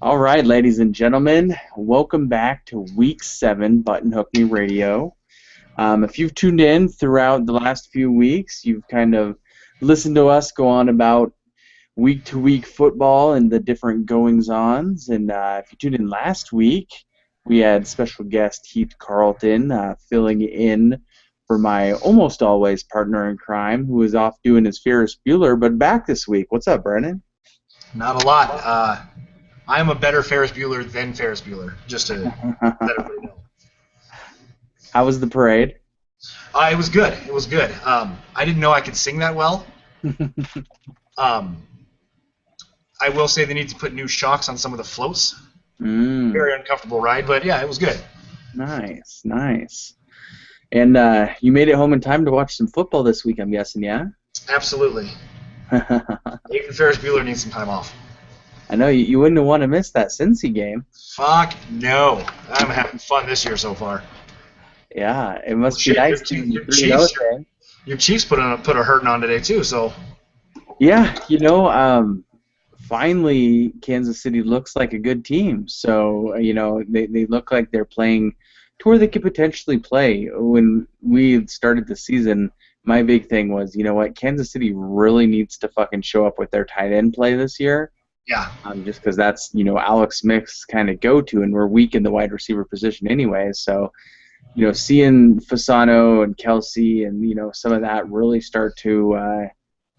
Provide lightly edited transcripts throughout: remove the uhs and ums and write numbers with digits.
All right, ladies and gentlemen, welcome back to Week 7 Button Hook Me Radio. If you've tuned in throughout the last few weeks, you've kind of listened to us go on about week-to-week football and the different goings-ons. And if you tuned in last week, we had special guest Heath Carlton filling in for my almost always partner in crime, who was off doing his Ferris Bueller, but back this week. What's up, Brennan? Not a lot. I am a better Ferris Bueller than Ferris Bueller, just to let everybody know. How was the parade? It was good. It was good. I didn't know I could sing that well. I will say they need to put new shocks on some of the floats. Very uncomfortable ride, but yeah, it was good. Nice, nice. And you made it home in time to watch some football this week, I'm guessing, yeah? Absolutely. Even Ferris Bueller needs some time off. I know, you wouldn't want to miss that Cincy game. Fuck no. I'm having fun this year so far. Yeah, it must be nice. Your Chiefs put a hurting on today too, so. Yeah, finally Kansas City looks like a good team. So, they look like they're playing to where they could potentially play. When we started the season, my big thing was, you know what, Kansas City really needs to fucking show up with their tight end play this year. Yeah. Just because that's, Alex Smith's kind of go-to, and we're weak in the wide receiver position anyway. So, seeing Fasano and Kelsey and, some of that really start to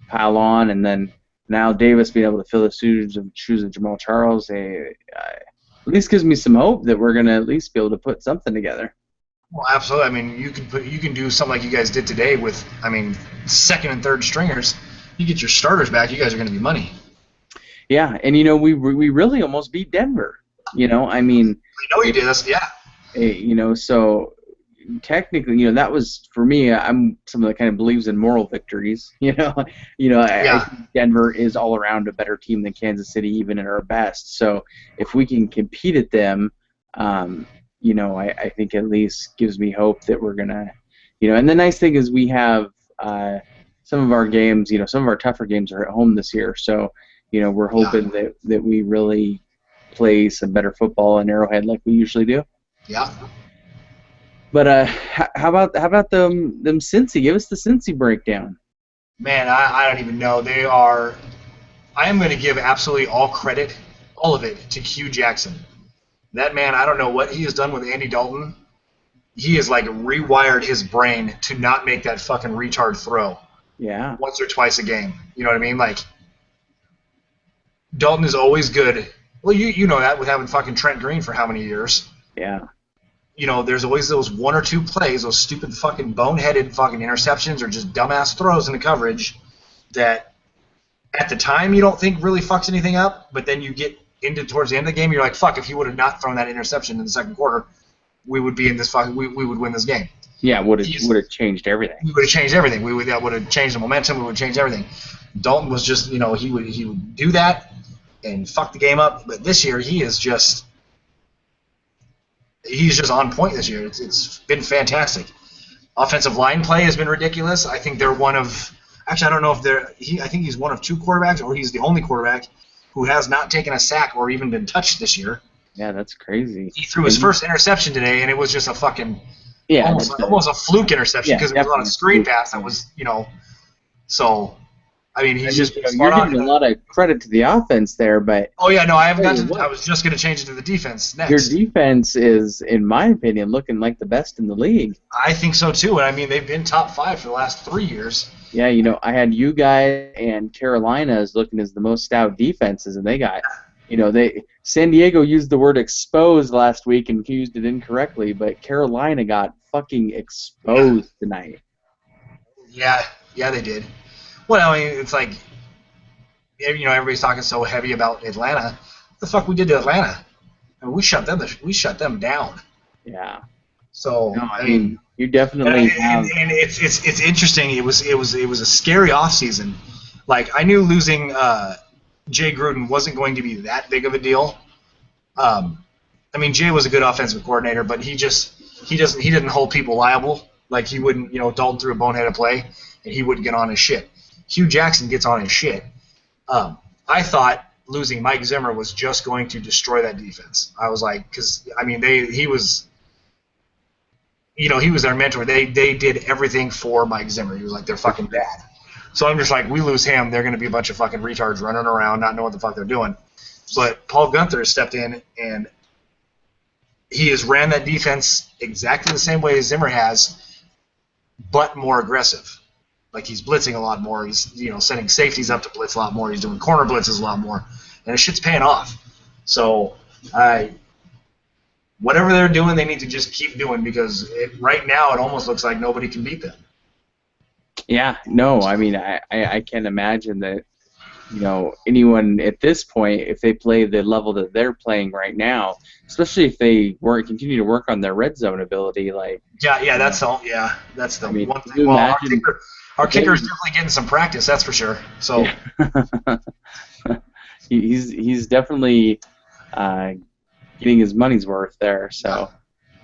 pile on, and then now Davis being able to fill the shoes of Jamal Charles, at least gives me some hope that we're going to at least be able to put something together. Well, absolutely. I mean, you can do something like you guys did today with, second and third stringers. You get your starters back, you guys are going to be money. Yeah, and we really almost beat Denver. I know you did. So technically, that was for me. I'm someone that kind of believes in moral victories. I think Denver is all around a better team than Kansas City, even at our best. So if we can compete at them, I think at least gives me hope that we're gonna, And the nice thing is we have some of our games. Some of our tougher games are at home this year. So we're hoping that we really play some better football in Arrowhead like we usually do. Yeah. But how about them Cincy? Give us the Cincy breakdown. Man, I don't even know. They are. I am going to give absolutely all credit, all of it, to Hugh Jackson. That man, I don't know what he has done with Andy Dalton. He has rewired his brain to not make that fucking retard throw. Yeah. Once or twice a game. You know what I mean? Dalton is always good. Well, you know that with having fucking Trent Green for how many years. Yeah. There's always those one or two plays, those stupid fucking boneheaded fucking interceptions or just dumbass throws into coverage that at the time you don't think really fucks anything up, but then you get into towards the end of the game, you're like, fuck, if he would have not thrown that interception in the second quarter, we would be in this fucking, we would win this game. Yeah, would have changed everything. We would have changed everything. That would have changed the momentum. We would change everything. Dalton was just, he would do that and fuck the game up. But this year, he's just on point this year. It's been fantastic. Offensive line play has been ridiculous. I think they're one of – actually, I don't know if they're – I think he's one of two quarterbacks, or he's the only quarterback who has not taken a sack or even been touched this year. Yeah, that's crazy. He threw his first interception today, and it was just a fucking almost a fluke interception because it was on a screen pass that was, so – he's just you're giving a lot of credit to the offense there, but I haven't got to. I was just going to change it to the defense next. Your defense is, in my opinion, looking like the best in the league. I think so too, and they've been top 5 for the last 3 years. Yeah, I had you guys and Carolina as looking as the most stout defenses, and they got, San Diego used the word exposed last week and used it incorrectly, but Carolina got fucking exposed tonight. Yeah, they did. Well, it's like, everybody's talking so heavy about Atlanta. What the fuck we did to Atlanta? We shut them down. Yeah. So you definitely have. And it's interesting. It was a scary offseason. I knew losing Jay Gruden wasn't going to be that big of a deal. Jay was a good offensive coordinator, but he didn't hold people liable. He wouldn't, Dalton threw a boneheaded play, and he wouldn't get on his shit. Hugh Jackson gets on his shit. I thought losing Mike Zimmer was just going to destroy that defense. I was like, because I mean, he was their mentor. They did everything for Mike Zimmer. He was like their fucking dad. So I'm just like, we lose him, they're going to be a bunch of fucking retards running around, not knowing what the fuck they're doing. But Paul Guenther has stepped in, and he has ran that defense exactly the same way as Zimmer has, but more aggressive. Like, he's blitzing a lot more. He's sending safeties up to blitz a lot more. He's doing corner blitzes a lot more, and his shit's paying off. So, whatever they're doing, they need to just keep doing, because right now it almost looks like nobody can beat them. Yeah, no, I mean, I can't imagine that, anyone at this point, if they play the level that they're playing right now, especially if they continue to work on their red zone ability, like. That's the one thing. Well, our kicker is definitely getting some practice, that's for sure. So. Yeah. he's definitely getting his money's worth there. So.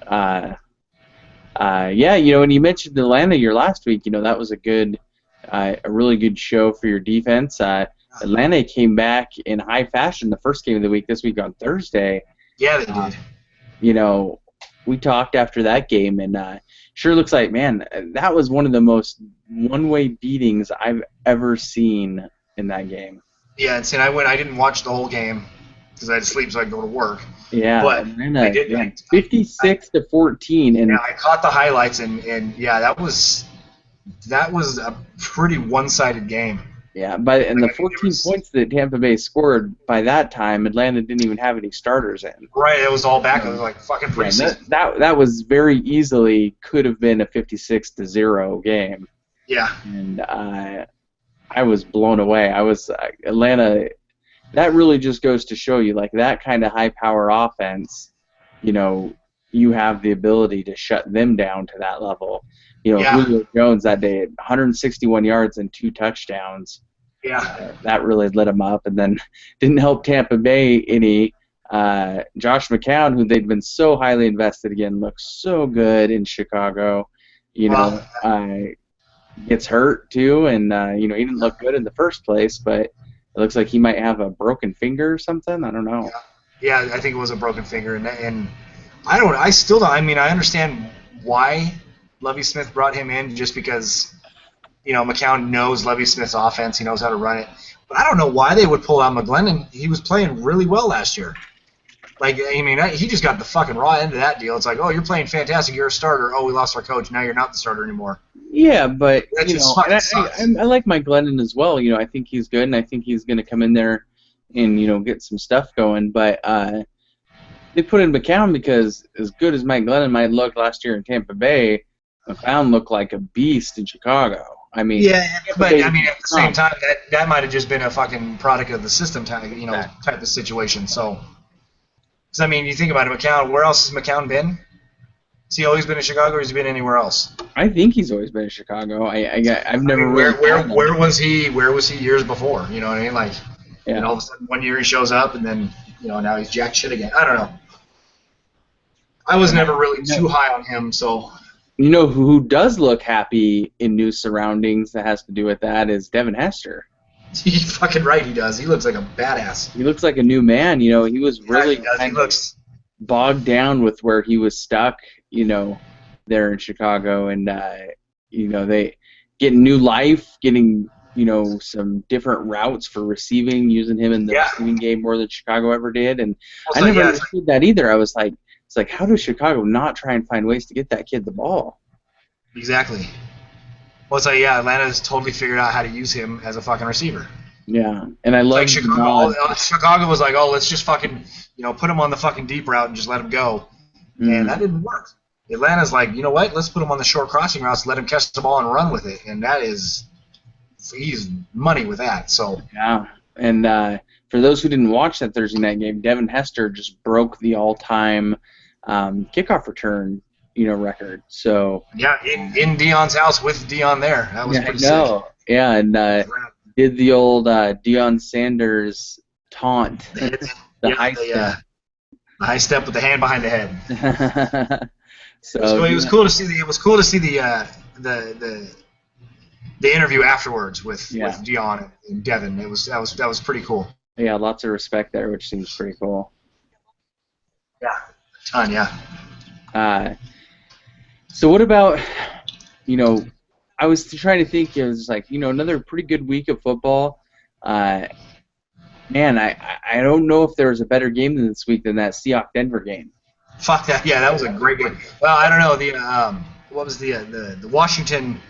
And you mentioned Atlanta your last week. That was a really good show for your defense. Atlanta came back in high fashion the first game of the week this week on Thursday. Yeah, they did. We talked after that game, and sure looks like, man, that was one of the most one-way beatings I've ever seen in that game. Yeah, and I didn't watch the whole game because I had to sleep so I could go to work. Yeah, but Atlanta, I did. 56-14, and I caught the highlights, and that was a pretty one-sided game. Yeah, the 14 points that Tampa Bay scored by that time, Atlanta didn't even have any starters in. Right, it was all back. It was like fucking preseason. That was very easily could have been a 56-0 game. Yeah. And I was blown away. Atlanta. That really just goes to show you, like, that kind of high-power offense, you have the ability to shut them down to that level. Julio Jones that day had 161 yards and 2 touchdowns. Yeah. That really lit him up. And then didn't help Tampa Bay any. Josh McCown, who they'd been so highly invested again, looks so good in Chicago. Gets hurt, too, and, he didn't look good in the first place, but it looks like he might have a broken finger or something. I don't know. Yeah, I think it was a broken finger. And I still don't. I mean, I understand why Lovie Smith brought him in, just because, McCown knows Lovie Smith's offense. He knows how to run it. But I don't know why they would pull out McGlennon. He was playing really well last year. Like, I mean, he just got the fucking raw end of that deal. It's like, oh, you're playing fantastic. You're a starter. Oh, we lost our coach. Now you're not the starter anymore. Yeah, but, I like Mike Glennon as well. I think he's good, and I think he's going to come in there and, get some stuff going. But they put in McCown because as good as Mike Glennon might look last year in Tampa Bay, McCown looked like a beast in Chicago. I mean, but at the same time, that might have just been a fucking product of the system type of situation. So, because I mean, you think about it, McCown. Where else has McCown been? Has he always been in Chicago, or has he been anywhere else? I think he's always been in Chicago. I've never. Where was he? Where was he years before? You know what I mean? Like, and all of a sudden one year he shows up, and then now he's jack shit again. I don't know. I was never really too high on him, so. Who does look happy in new surroundings that has to do with that is Devin Hester. He's fucking right, he does. He looks like a badass. He looks like a new man. He was really he looks bogged down with where he was stuck, there in Chicago. And, they getting new life, getting, some different routes for receiving, using him in the receiving game more than Chicago ever did. And I never understood that either. I was like, it's like, how does Chicago not try and find ways to get that kid the ball? Exactly. Well, it's like, Atlanta's totally figured out how to use him as a fucking receiver. Yeah, and I love Chicago. Chicago was like, oh, let's just fucking, put him on the fucking deep route and just let him go. And that didn't work. Atlanta's like, you know what? Let's put him on the short crossing routes, let him catch the ball and run with it. And he's money with that. So. Yeah, and for those who didn't watch that Thursday night game, Devin Hester just broke the all-time kickoff return, record. So in Deion's house with Deion there. That was pretty sick. Yeah, and did the old Deion Sanders taunt, the high step. The high step with the hand behind the head. So it was cool to see the interview afterwards with Deion and Devin. That was pretty cool. Yeah, lots of respect there, which seems pretty cool. Yeah, a ton. Yeah. Uh, so what about, you know, I was trying to think, it was like, another pretty good week of football. Uh, Man, I don't know if there was a better game than this week than that Seahawks Denver game. Fuck that. Yeah, that was a great game. Well, I don't know the what was the Washington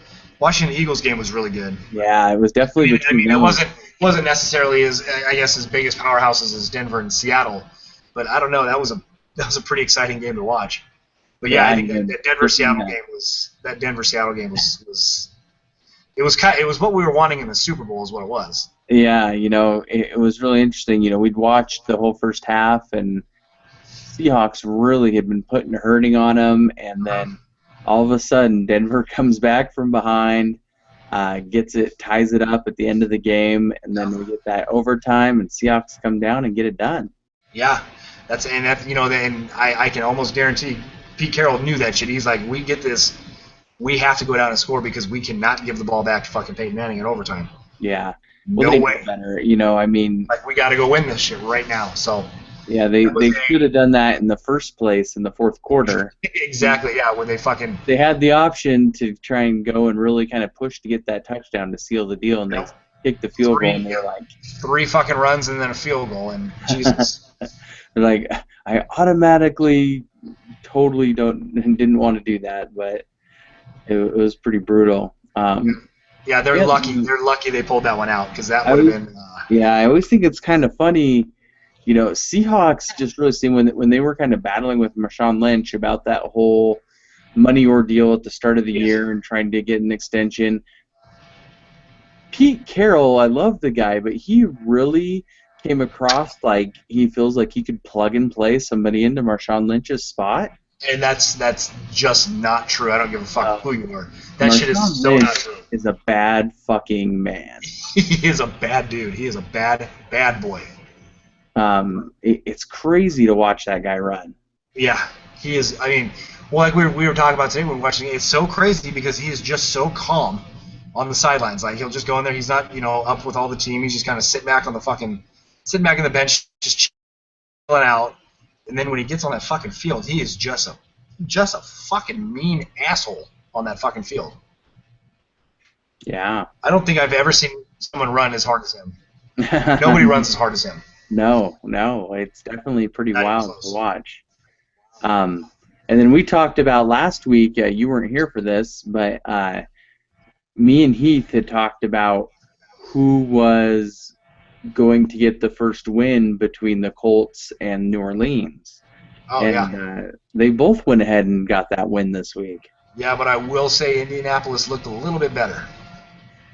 Eagles game was really good. Yeah, it was definitely I between mean, it those. wasn't necessarily as I guess as big as powerhouses as Denver and Seattle, but I don't know. That was a pretty exciting game to watch. But yeah, Yeah, I I think mean, that Denver freaking, Seattle game was it was what we were wanting in the Super Bowl is what it was. yeah, it was really interesting. We'd watched the whole first half, and Seahawks really had been putting a hurting on them, and Uh-huh. then all of a sudden Denver comes back from behind, ties it up at the end of the game, and then we get that overtime, and Seahawks come down and get it done. Yeah, and I can almost guarantee Pete Carroll knew that shit. He's like, we get this, we have to go down and score because we cannot give the ball back to fucking Peyton Manning in overtime. Yeah. Well, No they know way. better. I mean, Like we got to go win this shit right now. So yeah, they that was they should have done that in the first place in the fourth quarter. exactly yeah when they fucking They had the option to try and go and really kind of push to get that touchdown to seal the deal, and you they know, kicked the field goal, three and they're like, three fucking runs and then a field goal and Jesus. they're like, I automatically totally didn't want to do that, but it was pretty brutal. Yeah, they're Yeah, lucky. They're lucky they pulled that one out because that I would have always, been. yeah, I always think it's kind of funny. Seahawks just really seem when they were kind of battling with Marshawn Lynch about that whole money ordeal at the start of the year and trying to get an extension. Pete Carroll, I love the guy, but he really came across like he feels like he could plug and play somebody into Marshawn Lynch's spot. And that's just not true. I don't give a fuck who you are. That shit Marshawn is so Lynch not true. is a bad fucking man. He is a bad dude. He is a bad boy. It's crazy to watch that guy run. Yeah, he is. I mean, well, like we were talking about today when we were watching it, it's so crazy because he is just so calm on the sidelines. Like he'll just go in there. He's not up with all the team. He's just kind of sitting back on the bench, just chilling out. And then when he gets on that fucking field, he is just a fucking mean asshole on that fucking field. Yeah. I don't think I've ever seen someone run as hard as him. Nobody runs as hard as him. No, it's definitely pretty Not even wild close. to watch. And then we talked about last week. You weren't here for this, but me and Heath had talked about who was going to get the first win between the Colts and New Orleans. Oh, and yeah. They both went ahead and got that win this week. Yeah, but I will say Indianapolis looked a little bit better.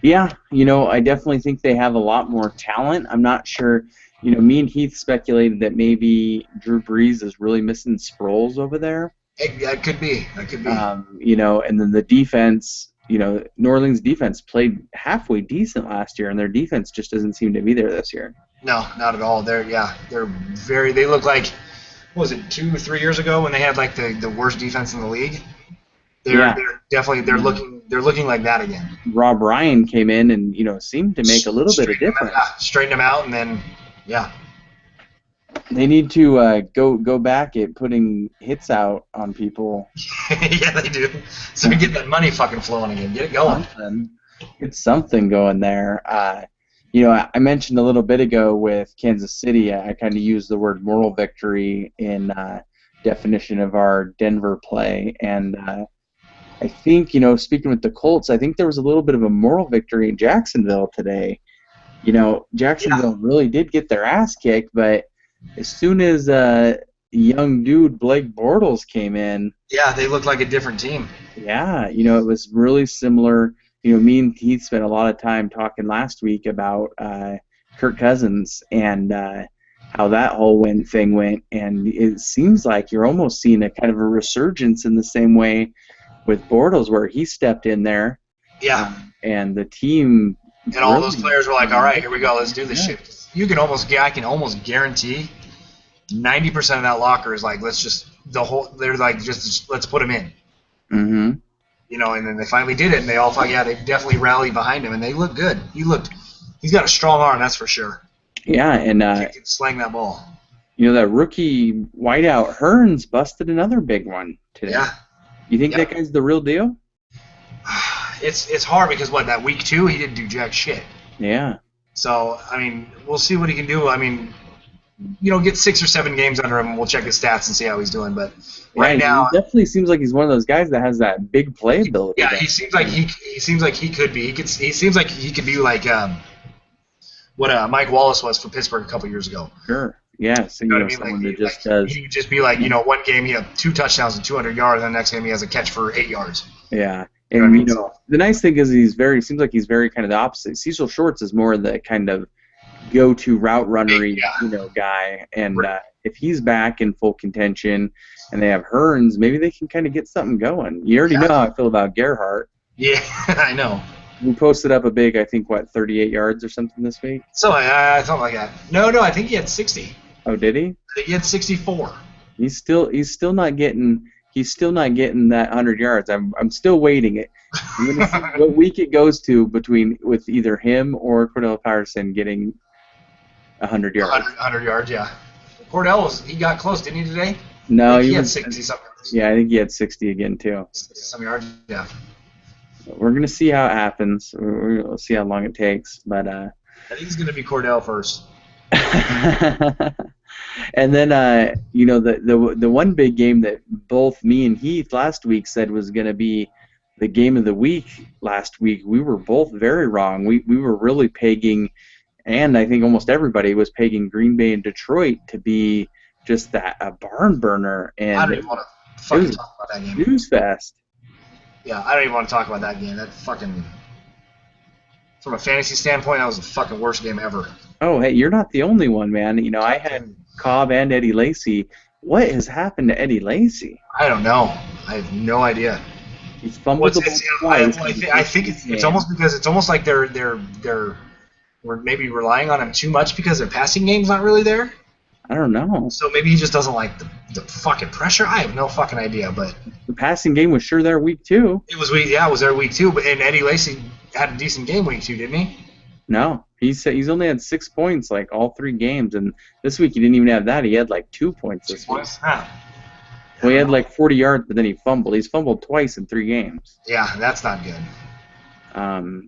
Yeah, I definitely think they have a lot more talent. I'm not sure. Me and Heath speculated that maybe Drew Brees is really missing Sproles over there. That could be. That could be. And then the defense, New Orleans defense played halfway decent last year, and their defense just doesn't seem to be there this year. No, not at all. They look like, what was it, 2 or 3 years ago when they had like the worst defense in the league? They're definitely looking like that again. Rob Ryan came in and seemed to make a little bit of difference. Straighten them out, and then they need to go back at putting hits out on people. Yeah, they do. So we get that money fucking flowing again. Get it going. Get something going there. I mentioned a little bit ago with Kansas City, I kind of used the word moral victory in definition of our Denver play, and I think, speaking with the Colts, I think there was a little bit of a moral victory in Jacksonville today. Jacksonville really did get their ass kicked, but as soon as young dude Blake Bortles came in, yeah, they looked like a different team. Yeah, it was really similar. Me and Heath spent a lot of time talking last week about Kirk Cousins and how that whole thing went, and it seems like you're almost seeing a kind of a resurgence in the same way with Bortles, where he stepped in there. Yeah. And the team. And all those players were like, all right, here we go, let's do this shit. I can almost guarantee 90% of that locker is like, they're like, just let's put him in. Mm-hmm. And then they finally did it, and they all thought, yeah, they definitely rallied behind him, and they look good. He's got a strong arm, that's for sure. Yeah, and Kid can slang that ball. that rookie wideout Hearns busted another big one today. Yeah. You think that guy's the real deal? It's hard because that week 2 he didn't do jack shit. Yeah. So I mean, we'll see what he can do. I mean, get 6 or 7 games under him, and we'll check his stats and see how he's doing. But right now, he definitely seems like he's one of those guys that has that big playability. Yeah, he seems like he could be. He seems like he could be like what Mike Wallace was for Pittsburgh a couple years ago. Sure. Yeah. So, what I mean? Like, he would just be like, one game he had 2 touchdowns and 200 yards, and the next game he has a catch for 8 yards. Yeah. And, the nice thing is seems like he's very kind of the opposite. Cecil Shorts is more the kind of go-to route runnery, guy. And if he's back in full contention and they have Hearns, maybe they can kind of get something going. You already know how I feel about Gerhart. Yeah, I know. We posted up a big, I think, 38 yards or something this week? So something like that. No, I think he had 60. Oh, did he? I think he had 64. He's still not getting that 100 yards. I'm still waiting it. I'm gonna see what week it goes to with either him or Cordell Patterson getting 100 yards. 100 yards, yeah. Cordell he got close, didn't he today? No, he had 60 something. Yeah, I think he had 60 again too. 60 some yards, yeah. We're gonna see how it happens. We'll see how long it takes, but I think it's gonna be Cordell first. And then the one big game that both me and Heath last week said was going to be the game of the week last week, we were both very wrong. We were really pegging, and I think almost everybody was pegging Green Bay and Detroit to be just a barn burner. And I don't even want to fucking talk about that game. Snooze fest. Yeah, I don't even want to talk about that game. That fucking, from a fantasy standpoint, that was the fucking worst game ever. Oh, hey, you're not the only one, man. I had Cobb and Eddie Lacy. What has happened to Eddie Lacy? I don't know. I have no idea. He's fumbled twice. I think it's almost because it's almost like we're maybe relying on him too much because their passing game's not really there. I don't know. So maybe he just doesn't like the fucking pressure. I have no fucking idea. But the passing game was sure there week 2. It was there week 2. But Eddie Lacy had a decent game week 2, didn't he? No, he's only had 6 points like all 3 games, and this week he didn't even have that. He had like 2 points this week. Huh. Well, he had like 40 yards, but then he fumbled. He's fumbled twice in 3 games. Yeah, that's not good.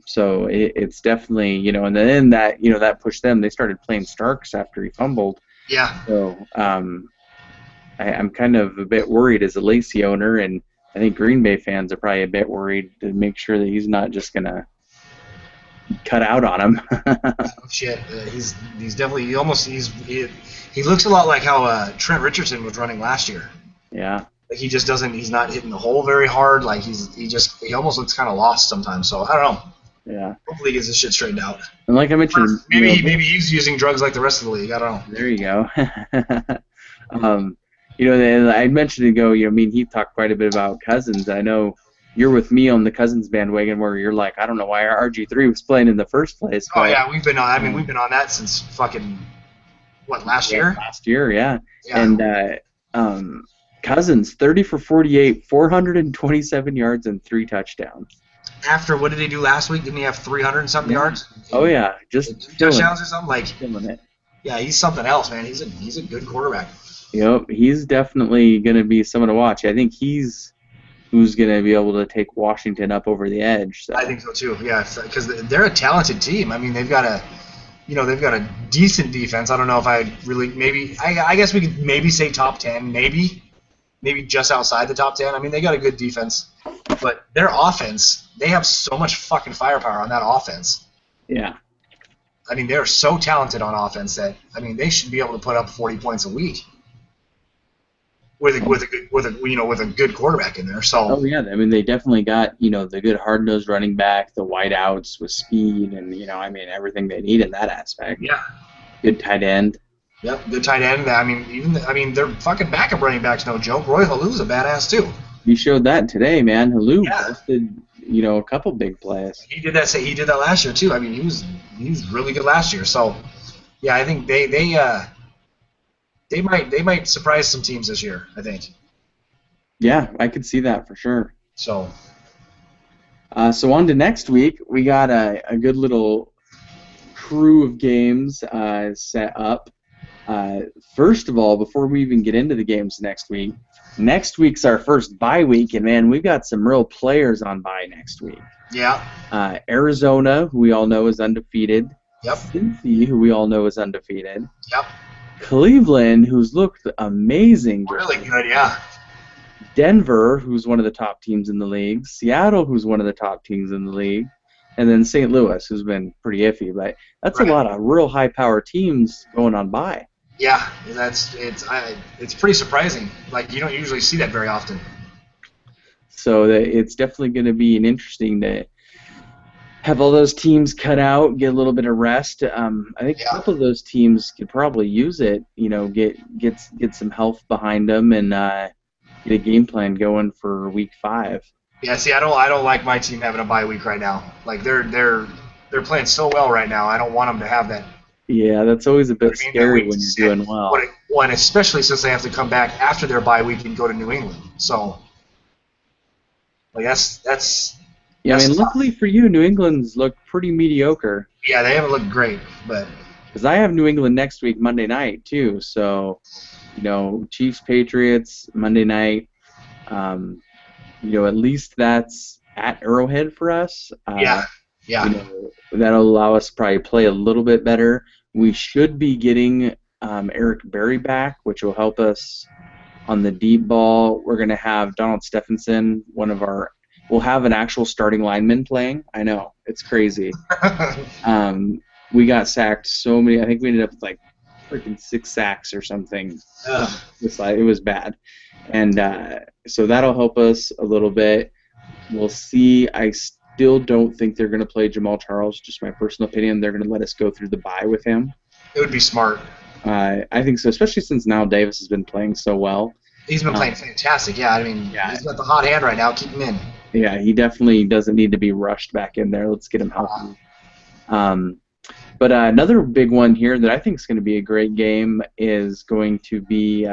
So it's definitely and then that pushed them. They started playing Starks after he fumbled. Yeah. So I'm kind of a bit worried as a Lacy owner, and I think Green Bay fans are probably a bit worried to make sure that he's not just gonna cut out on him. Shit, he's definitely he looks a lot like how Trent Richardson was running last year. Yeah. Like he's not hitting the hole very hard. Like he almost looks kind of lost sometimes. So I don't know. Yeah. Hopefully he gets his shit straightened out. And like I mentioned, maybe he's using drugs like the rest of the league. I don't know. There you go. And I mentioned ago, me and Heath talked quite a bit about Cousins. I know you're with me on the Cousins bandwagon, where you're like, I don't know why our RG3 was playing in the first place. Oh yeah, we've been on that since fucking last year. Last year, yeah. And Cousins 30 for 48, 427 yards and 3 touchdowns. After what did he do last week? Didn't he have 300 and something yards? Oh yeah, just touchdowns or something like. Killing it. Yeah, he's something else, man. He's a good quarterback. Yep, he's definitely going to be someone to watch. I think he's who's going to be able to take Washington up over the edge. So. I think so too. Yeah, because they're a talented team. I mean, they've got a decent defense. I don't know if I really I guess we could maybe say top 10, maybe just outside the top 10. I mean, they got a good defense, but their offense, they have so much fucking firepower on that offense. Yeah. I mean, they're so talented on offense that they should be able to put up 40 points a week with a good quarterback in there. So. Oh yeah, I mean they definitely got the good hard-nosed running back, the wideouts with speed, and everything they need in that aspect. Yeah. Good tight end. Yep, good tight end. Their fucking backup running back's no joke. Roy Halu's a badass too. You showed that today, man. Halu busted a couple big plays. He did that. He did that last year too. I mean, he was really good last year. So, yeah, I think they might surprise some teams this year. I think. Yeah, I could see that for sure. So. So on to next week, we got a good little crew of games set up. First of all, before we even get into the games next week's our first bye week, and man, we've got some real players on bye next week. Yeah. Arizona, who we all know is undefeated. Yep. Cincy, who we all know is undefeated. Yep. Cleveland, who's looked amazing. Really good, yeah. Denver, who's one of the top teams in the league. Seattle, who's one of the top teams in the league. And then St. Louis, who's been pretty iffy. But that's a lot of real high-power teams going on by. Yeah, it's pretty surprising. Like, you don't usually see that very often. So it's definitely going to be an interesting to have all those teams cut out, get a little bit of rest. I think a couple of those teams could probably use it. You know, get some health behind them and get a game plan going for Week 5. Yeah, see, I don't like my team having a bye week right now. Like they're playing so well right now. I don't want them to have that. Yeah, that's always a bit scary when you're doing well. And especially since they have to come back after their bye week and go to New England. So, like that's. Yeah, I mean, luckily for you, New England's looked pretty mediocre. Yeah, they haven't looked great, but. Because I have New England next week, Monday night too. So, you know, Chiefs Patriots Monday night. You know, at least that's at Arrowhead for us. Yeah. You know, that'll allow us to probably play a little bit better. We should be getting Eric Berry back, which will help us on the deep ball. We're going to have Donald Stephenson, we'll have an actual starting lineman playing. I know, it's crazy. We got sacked so many. I think we ended up with like freaking 6 sacks or something. It was bad. And so that'll help us a little bit. We'll see. I still don't think they're going to play Jamal Charles, just my personal opinion. They're going to let us go through the bye with him. It would be smart. I think so, especially since now Davis has been playing so well. He's been playing fantastic. Yeah, I mean, he's got the hot hand right now. Keep him in. Yeah, he definitely doesn't need to be rushed back in there. Let's get him healthy. But another big one here that I think is going to be a great game is going to be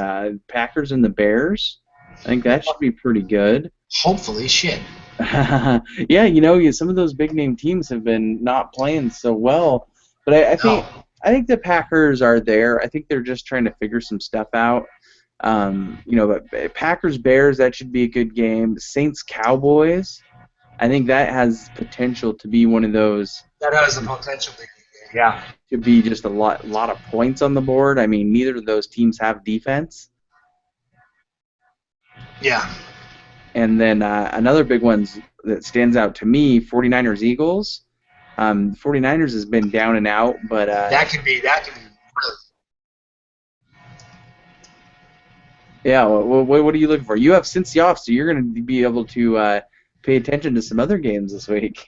Packers and the Bears. I think that should be pretty good. Hopefully, shit. Yeah, you know, some of those big name teams have been not playing so well, but I think the Packers are there. I think they're just trying to figure some stuff out. You know, but Packers Bears, that should be a good game. Saints Cowboys, I think that has potential to be one of those. That has the potential to be. Yeah. To be just a lot of points on the board. I mean, neither of those teams have defense. Yeah. And then another big one that stands out to me, 49ers Eagles. 49ers has been down and out, but that could be really. Yeah. What are you looking for? You have Cincy off, so you're going to be able to pay attention to some other games this week.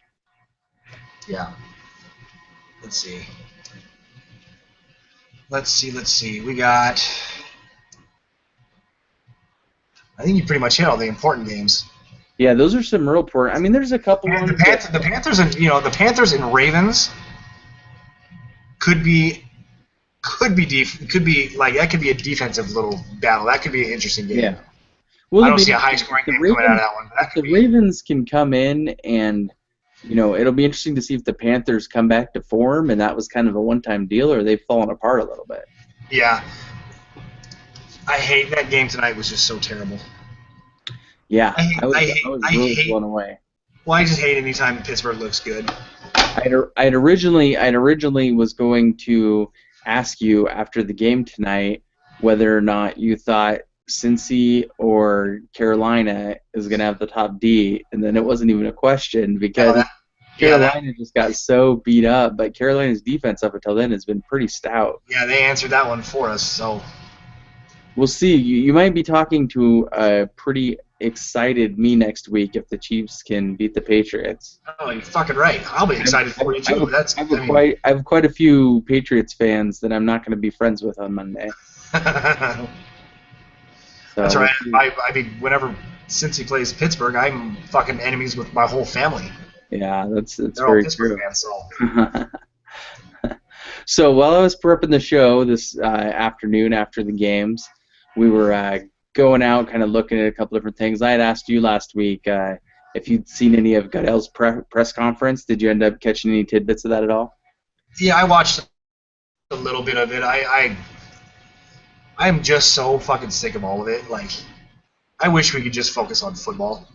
Yeah. Let's see. We got. I think you pretty much hit all the important games. Yeah, those are some real important. I mean, there's a couple. The Panthers and Ravens could be like that could be a defensive little battle. That could be an interesting game. Yeah. Well, I don't see a high-scoring game coming out of that one. But the Ravens can come in and, you know, it'll be interesting to see if the Panthers come back to form, and that was kind of a one-time deal, or they've fallen apart a little bit. Yeah. I hate that game tonight. Was just so terrible. Yeah, I was really blown away. Well, I just hate any time Pittsburgh looks good. I'd originally was going to ask you after the game tonight whether or not you thought Cincy or Carolina is going to have the top D, and then it wasn't even a question because Carolina just got so beat up, but Carolina's defense up until then has been pretty stout. Yeah, they answered that one for us, so. We'll see. You might be talking to a pretty excited me next week if the Chiefs can beat the Patriots. Oh, you're fucking right. I'll be excited for you too. I have quite a few Patriots fans that I'm not going to be friends with on Monday. That's right. I mean, whenever Cincy plays Pittsburgh, I'm fucking enemies with my whole family. Yeah, that's They're very all true. Fans, so. So while I was prepping the show this afternoon after the games, we were going out, kind of looking at a couple different things. I had asked you last week if you'd seen any of Goodell's press conference. Did you end up catching any tidbits of that at all? Yeah, I watched a little bit of it. I'm just so fucking sick of all of it. Like, I wish we could just focus on football.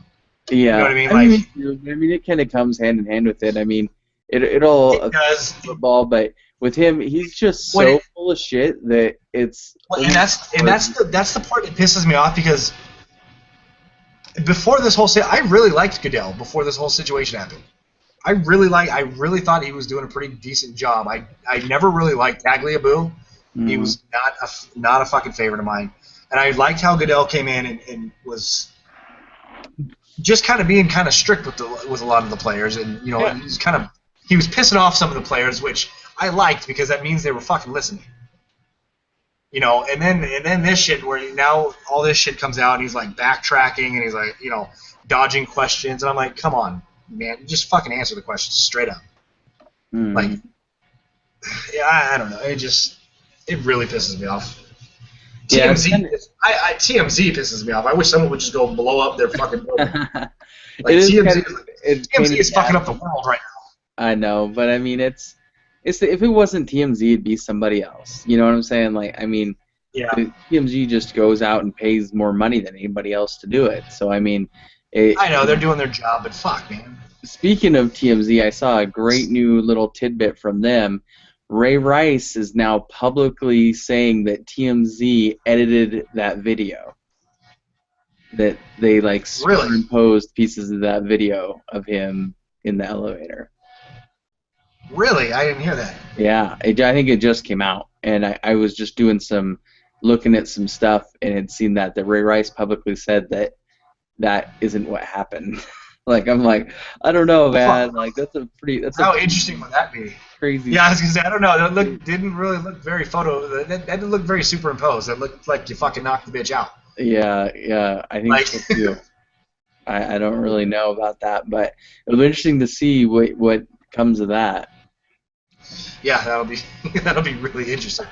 You know what Yeah, I mean? I mean, Like, me too. I mean, it kind of comes hand in hand with it. I mean, it'll it affect does. football, but with him, he's just When it, so full of shit that it's well, and almost that's hard. the part that pisses me off because before this whole I really liked Goodell before this whole situation happened. I really thought he was doing a pretty decent job. I never really liked Tagliabue. He Mm, was not a fucking favorite of mine. And I liked how Goodell came in and was just kind of being kind of strict with a lot of the players, and yeah. he was pissing off some of the players, which I liked because that means they were fucking listening. And then this shit where now all this shit comes out and he's like backtracking and he's like, dodging questions, and I'm like, come on, man, just fucking answer the questions straight up. Like, Mm. yeah, I don't know, it really pisses me off. Yeah, it's TMZ, TMZ pisses me off. I wish someone would just go blow up their fucking building. it Like is kind TMZ, of it's pain TMZ in is the fucking ass. up the world right I know, but I mean, it's if it wasn't TMZ, it'd be somebody else. You know what I'm saying? Like, I mean, now. Yeah, TMZ just goes out and pays more money than anybody else to do it. So I mean, it, I know they're doing their job, but fuck, man. speaking of TMZ, I saw a great new little tidbit from them. Ray Rice is now publicly saying that TMZ edited that video. That they like Really, superimposed pieces of that video of him in the elevator. really, I didn't hear that. Yeah, I think it just came out, and I was just doing some looking at some stuff and had seen that Ray Rice publicly said that that isn't what happened. Like I'm like, I don't know, man. Like that's a How pretty interesting would that be? crazy. Yeah, I was gonna say I don't know. Didn't really look very photo. That didn't look very superimposed. That looked like you fucking knocked the bitch out. Yeah, yeah, I think Like, so too. I don't really know about that, but it'll be interesting to see what comes of that. yeah, that'll be really interesting.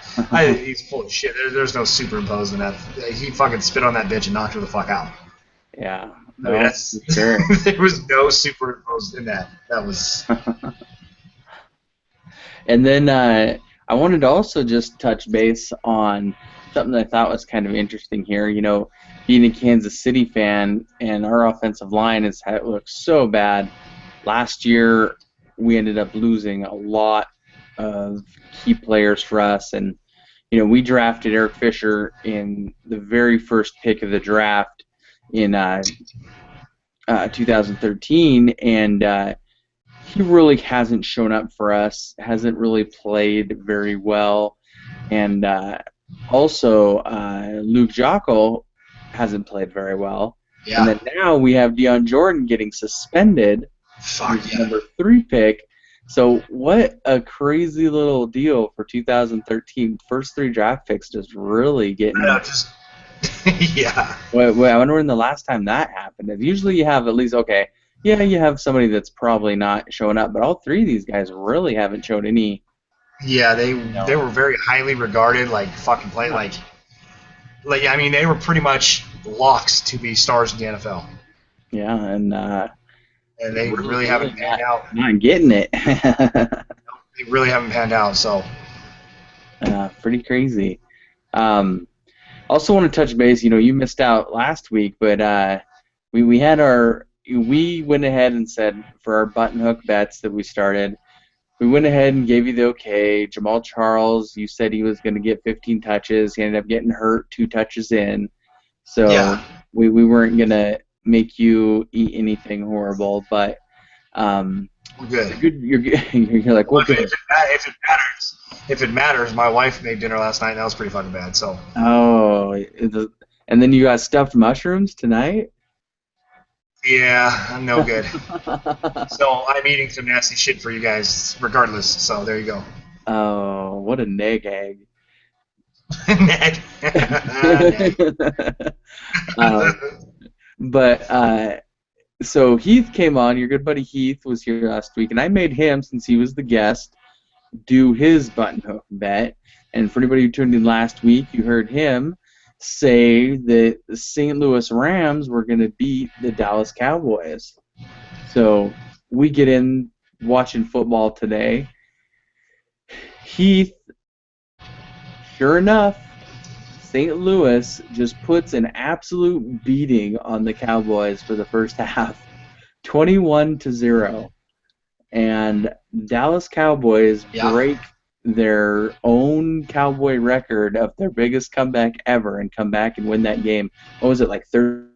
He's full of shit. There's no superimposing that. He fucking spit on that bitch and knocked her the fuck out. Yeah, I mean, no, for sure. there was no superimposed in that. That was And then I wanted to also just touch base on something that I thought was kind of interesting here. You know, being a Kansas City fan, and our offensive line has looked so bad. Last year, we ended up losing a lot of key players for us, and you know, we drafted Eric Fisher in the very first pick of the draft in 2013, and he really hasn't shown up for us, hasn't really played very well, and also Luke Joeckel hasn't played very well. And yeah. then now we have Deion Jordan getting suspended, Fuck who's the yeah. number 3 pick. So what a crazy little deal for 2013. First 3 draft picks just really I know, getting. just yeah. Well, I wonder when the last time that happened. Usually you have at least, okay, yeah, you have somebody that's probably not showing up, but all 3 of these guys really haven't showed any, Yeah, you they know. were very highly regarded, like fucking play, Yeah, like I mean, they were pretty much locks to be stars in the NFL, yeah, and and they really really haven't panned out. not getting it. They really haven't panned out. So Pretty crazy. Um, Also want to touch base. You know, you missed out last week, but we had we went ahead and said for our button hook bets that we started, we went ahead and gave you the okay. Jamal Charles, you said he was going to get 15 touches. He ended up getting hurt 2 touches in. So yeah, we weren't going to make you eat anything horrible, but we're good. you're like, well, Well, good. if it matters, my wife made dinner last night, and that was pretty fucking bad. So Oh, and then you got stuffed mushrooms tonight? yeah, I'm no good. So I'm eating some nasty shit for you guys, regardless. So there you go. Oh, what a neg egg. Ned. Ned. um, but so Heath came on. Your good buddy Heath was here last week, and I made him, since he was the guest, do his button hook bet. And for anybody who tuned in last week, you heard him say that the St. Louis Rams were going to beat the Dallas Cowboys. So we get in watching football today, Heath, sure enough, St. Louis just puts an absolute beating on the Cowboys for the first half, 21-0. And Dallas Cowboys Yeah. break their own Cowboy record of their biggest comeback ever and come back and win that game. What was it, like 30?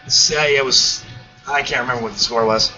It was. I can't remember what the score was.